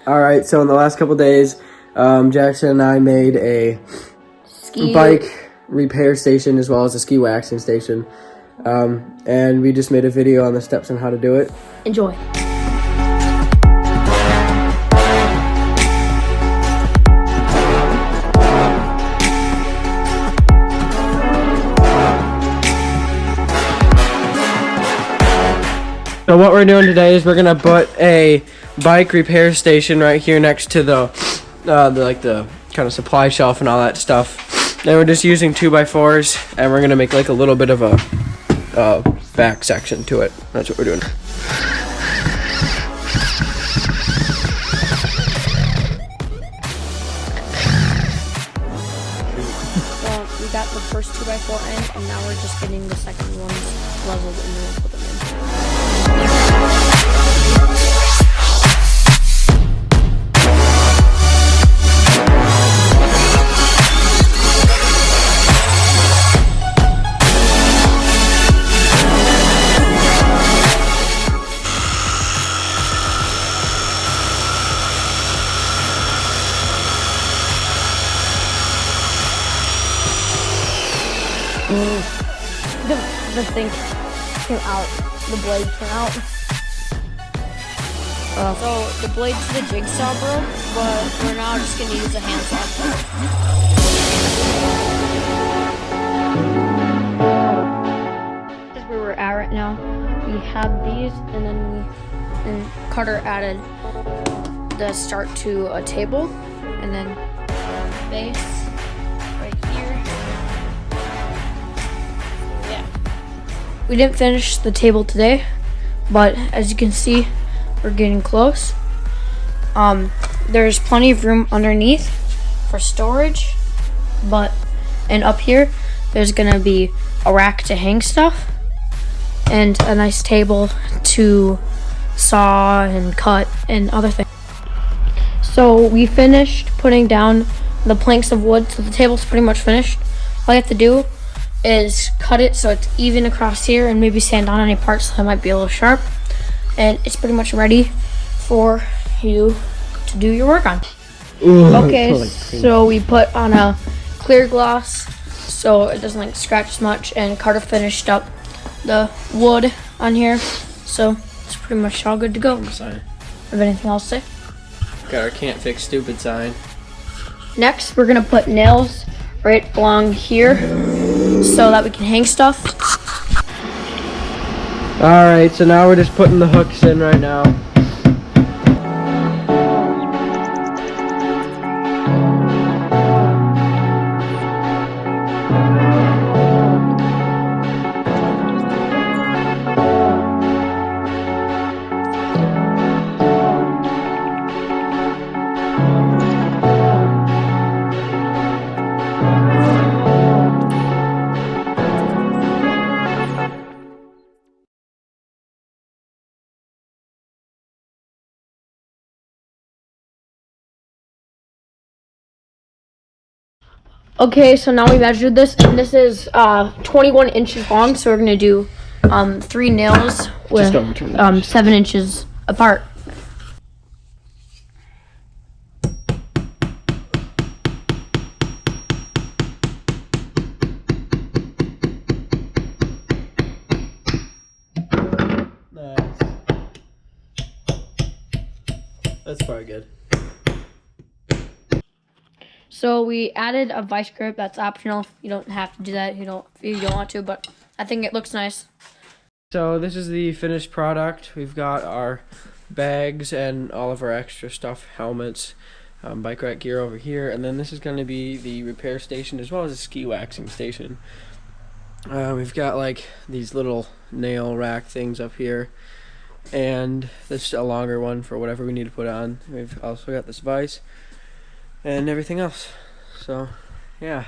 All right, so in the last couple days, Jackson and I made a bike repair station as well as a ski waxing station. And we just made a video on the steps on how to do it. Enjoy. So what we're doing today is we're gonna put a bike repair station right here next to the kind of supply shelf and all that stuff. And we're just using 2x4s, and we're gonna make like a little bit of a back section to it. That's what we're doing. Well, we got the first 2x4 in, and now we're just getting the second ones leveled and then we'll put them in. The thing came out, the blade came out. So the blade to the jigsaw broke, but we're now just gonna use a handsaw. As we were at right now, we have these, and then Carter added the start to a table, and then base. We didn't finish the table today, but as you can see, we're getting close. There's plenty of room underneath for storage, and up here, there's gonna be a rack to hang stuff and a nice table to saw and cut and other things. So we finished putting down the planks of wood, so the table's pretty much finished. All you have to do is cut it so it's even across here and maybe sand on any parts that might be a little sharp, and it's pretty much ready for you to do your work on. Ooh, okay, so we put on a clear gloss so it doesn't like scratch as much, and Carter finished up the wood on here, so it's pretty much all good to go. Sign. Have anything else to say? Got our can't fix stupid sign. Next, we're gonna put nails right along here so that we can hang stuff. Alright, so now we're just putting the hooks in right now. Okay, so now we measured this, and this is 21 inches long, so we're gonna do 3 nails with 7 inches apart. Nice. That's probably good. So we added a vice grip. That's optional. You don't have to do that if you don't want to, but I think it looks nice. So this is the finished product. We've got our bags and all of our extra stuff, helmets, bike rack gear over here, and then this is going to be the repair station as well as a ski waxing station. We've got like these little nail rack things up here, and this is a longer one for whatever we need to put on. We've also got this vise and everything else. So yeah.